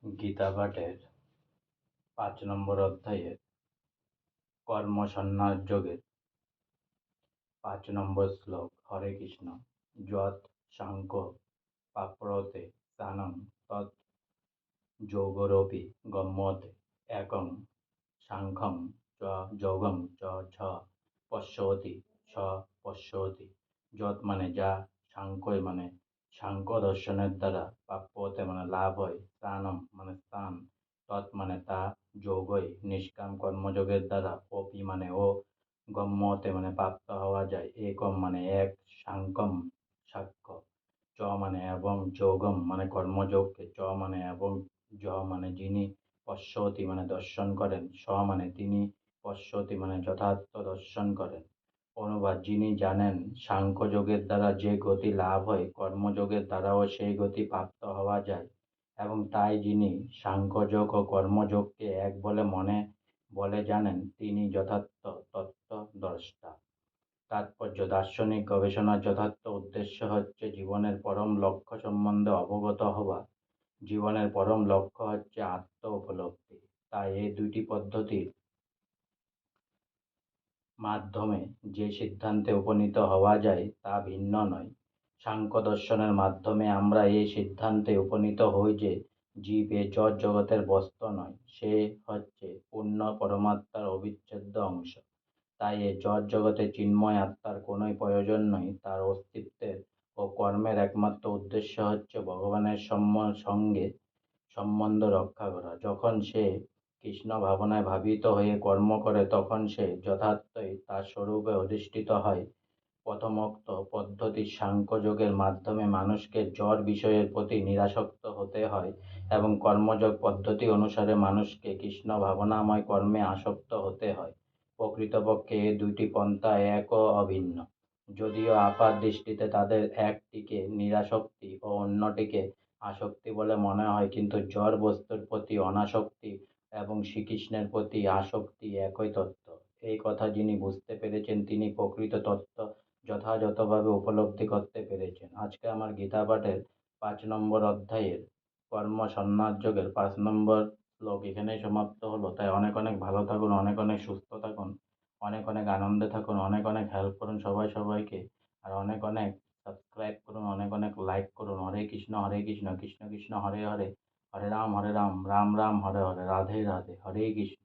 গীতা পাঠের ৫ নম্বর অধ্যায়ের কর্মসন্ন্যাস যোগের ৫ নম্বর শ্লোক। হরে কৃষ্ণ। যৎ সাংখ্য পাপ্রতে স্থানং তৎ যোগরপি গম্যতে একং সাংখ্যং চ যোগং চ ছ পশ্যতি ছ পশ্যতি। যৎ মানে যা, সাংখ্য মানে সাংখ্য দর্শনের দ্বারা, প্রাপ্যতে মানে লাভ হয়, স্থানম মানে স্থান, তৎ মানে তা, যোগই নিষ্কাম কর্মযোগের দ্বারা, অপি মানে ও, গম্যতে মানে প্রাপ্ত হওয়া যায়, একম মানে এক, সাংখ্যম সাক্ষ্য, চ মানে এবং, যোগম মানে কর্মযোগকে, চ মানে এবং, য মানে যিনি, পশ্যতি মানে দর্শন করেন, স মানে তিনি, পশ্যতি মানে যথার্থ দর্শন করেন। অনুবাদ: যিনি জানেন সাংখ্যযোগের দ্বারা যে গতি লাভ হয়, কর্মযোগের দ্বারাও সেই গতি প্রাপ্ত হওয়া যায়, এবং তাই যিনি সাংখ্যযোগ ও কর্মযোগকে এক বলে জানেন, তিনি যথার্থ তত্ত্বদ্রষ্টা। তাৎপর্য: দার্শনিক গবেষণার যথার্থ উদ্দেশ্য হচ্ছে জীবনের পরম লক্ষ্য সম্বন্ধে অবগত হওয়া। জীবনের পরম লক্ষ্য হচ্ছে আত্ম উপলব্ধি। তাই এই দুইটি পদ্ধতির মাধ্যমে যে সিদ্ধান্তে উপনীত হওয়া যায় তা ভিন্ন নয়। সাংখ্য দর্শনের মাধ্যমে আমরা এই সিদ্ধান্তে উপনীত হই যে জীব এ জড় জগতের বস্তু নয়, সে হচ্ছে পূর্ণ পরমাত্মার অবিচ্ছেদ্য অংশ। তাই এ জড় জগতে চিন্ময় আত্মার কোনোই প্রয়োজন নেই। তার অস্তিত্বের ও কর্মের একমাত্র উদ্দেশ্য হচ্ছে ভগবানের সঙ্গে সম্বন্ধ রক্ষা করা। যখন সে কৃষ্ণ ভাবনায় ভাবিত হয়ে কর্ম করে, তখন সে যথার্থই তার স্বরূপে অধিষ্ঠিত হয়। প্রথমোক্ত পদ্ধতি সাংখ্যযোগের মাধ্যমে মানুষকে জড় বিষয়ের প্রতি নিরাসক্ত হতে হয়, এবং কর্মযোগ পদ্ধতি অনুসারে মানুষকে কৃষ্ণ ভাবনাময় কর্মে আসক্ত হতে হয়। প্রকৃতপক্ষে এ দুইটি পন্থা এক ও অভিন্ন, যদিও আপাত দৃষ্টিতে তাদের একটিকে নিরাসক্তি ও অন্যটিকে আসক্তি বলে মনে হয়, কিন্তু জড় বস্তুর প্রতি অনাসক্তি এবং শ্রীকৃষ্ণের প্রতি আসক্তি একই তত্ত্ব। এই কথা যিনি বুঝতে পেরেছেন, তিনি প্রকৃত তত্ত্ব যথাযথভাবে উপলব্ধি করতে পেরেছেন। আজকে আমার গীতা পাঠের ৫ নম্বর অধ্যায়ের কর্ম সন্ন্যাস যোগের ৫ নম্বর শ্লোক এখানেই সমাপ্ত হলো। তাই অনেক অনেক ভালো থাকুন, অনেক অনেক সুস্থ থাকুন, অনেক অনেক আনন্দে থাকুন, অনেক অনেক হেল্প করুন সবাইকে, আর অনেক অনেক সাবস্ক্রাইব করুন, অনেক অনেক লাইক করুন। হরে কৃষ্ণ কৃষ্ণ কৃষ্ণ হরে হরে, হরে রাম রাম রাম হরে হরে, রাধে রাধে, হরে কৃষ্ণ।